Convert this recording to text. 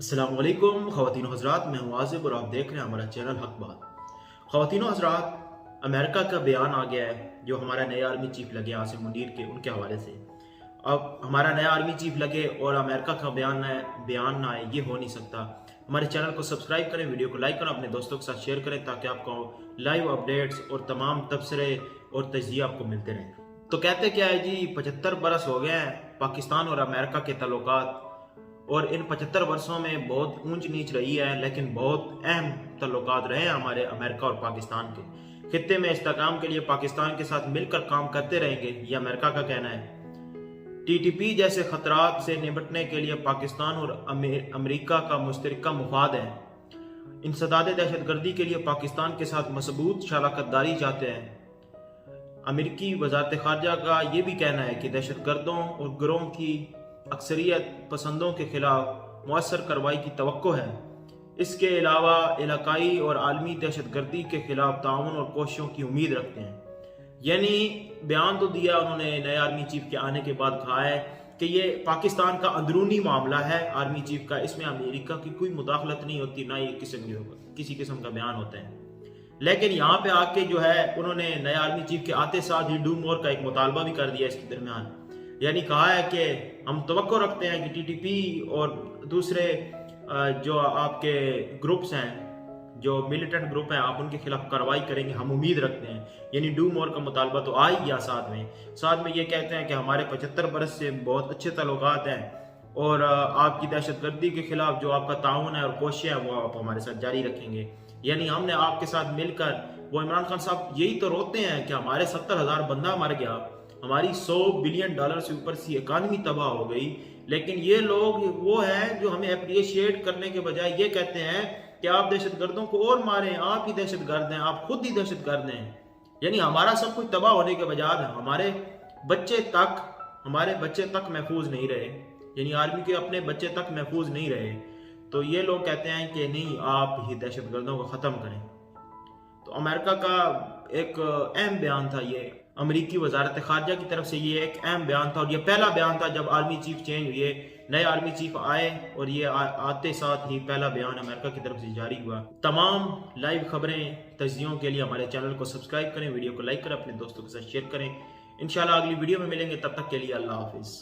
अस्सलाम वालेकुम ख़वातीन और हज़रात, मैं हूं आज़िब और आप देख रहे हैं हमारा चैनल हक बात। ख़वातीन और हज़रात, अमेरिका का बयान आ गया है जो हमारा नया आर्मी चीफ लगे आसिम मुनीर के उनके हवाले से। अब हमारा नया आर्मी चीफ लगे और अमेरिका का बयान ना आए, ये हो नहीं सकता। हमारे चैनल को सब्सक्राइब करें, वीडियो को लाइक करें, अपने दोस्तों के साथ शेयर करें ताकि आपको लाइव अपडेट्स और तमाम तबसरे और तजिए आपको मिलते रहें। तो कहते क्या है जी, 75 बरस हो गए हैं पाकिस्तान और अमेरिका के ताल्लुकात, और इन 75 वर्षों में बहुत ऊंच नीच रही है, लेकिन बहुत अहम ताल्लुकात रहे हैं हमारे अमेरिका और पाकिस्तान के। खित्ते में इस्तेहकाम के लिए पाकिस्तान के साथ मिलकर काम करते रहेंगे, ये अमेरिका का कहना है। TTP जैसे खतरात से निपटने के लिए पाकिस्तान और अमेरिका का मुश्तरका मुफाद है। इंसदाद दहशतगर्दी के लिए पाकिस्तान के साथ मजबूत शराकतदारी चाहते हैं। अमेरिकी वजारत खारजा का ये भी कहना है कि दहशतगर्दों और गिरोह की अक्सरियत पसंदों के खिलाफ मुअस्सर कार्रवाई की तवक्को है। इसके अलावा इलाकाई और आलमी दहशतगर्दी के खिलाफ ताउन और कोशिशों की उम्मीद रखते हैं। यानी बयान तो दिया उन्होंने नए आर्मी चीफ के आने के बाद, कहा है कि ये पाकिस्तान का अंदरूनी मामला है आर्मी चीफ का, इसमें अमेरिका की कोई मुदाखलत नहीं होती, ना ये किसी किस्म का बयान होता है। लेकिन यहाँ पे आके जो है उन्होंने नए आर्मी चीफ के आते साथ ही डू मोर का एक मुतालबा भी कर दिया इसके दरमियान। यानी कहा है कि हम तवक्को रखते हैं कि TTP और दूसरे जो आपके ग्रुप्स हैं, जो मिलिटेंट ग्रुप हैं, आप उनके खिलाफ कार्रवाई करेंगे, हम उम्मीद रखते हैं। यानी डू मोर का मुतालबा तो आ ही गया। साथ में ये कहते हैं कि हमारे 75 बरस से बहुत अच्छे ताल्लुकात हैं और आपकी दहशतगर्दी के खिलाफ जो आपका ताउन है और कोशिश है वो आप हमारे साथ जारी रखेंगे। यानी हमने आपके साथ मिलकर, वो इमरान खान साहब यही तो रोते हैं कि हमारे 70,000 बंदा मर गया, हमारी $100 बिलियन से ऊपर सी इकानमी तबाह हो गई, लेकिन ये लोग वो हैं जो हमें अप्रिशिएट करने के बजाय ये कहते हैं कि आप दहशतगर्दों को और मारें, आप ही दहशतगर्द हैं, आप खुद ही दहशतगर्द हैं। यानी हमारा सब कुछ तबाह होने के बजाय हमारे बच्चे तक महफूज नहीं रहे, यानी आर्मी के अपने बच्चे तक महफूज नहीं रहे। तो ये लोग कहते हैं कि नहीं, आप ही दहशतगर्दों को ख़त्म करें। तो अमेरिका का एक अहम बयान था ये, अमेरिकी वजारत खारजा की तरफ से ये एक अहम बयान था, और ये पहला बयान था जब आर्मी चीफ चेंज हुए, नए आर्मी चीफ आए, और ये आते साथ ही पहला बयान अमेरिका की तरफ से जारी हुआ। तमाम लाइव खबरें तजियों के लिए हमारे चैनल को सब्सक्राइब करें, वीडियो को लाइक करें, अपने दोस्तों के साथ शेयर करें। इंशाल्लाह अगली वीडियो में मिलेंगे, तब तक के लिए अल्लाह हाफिज़।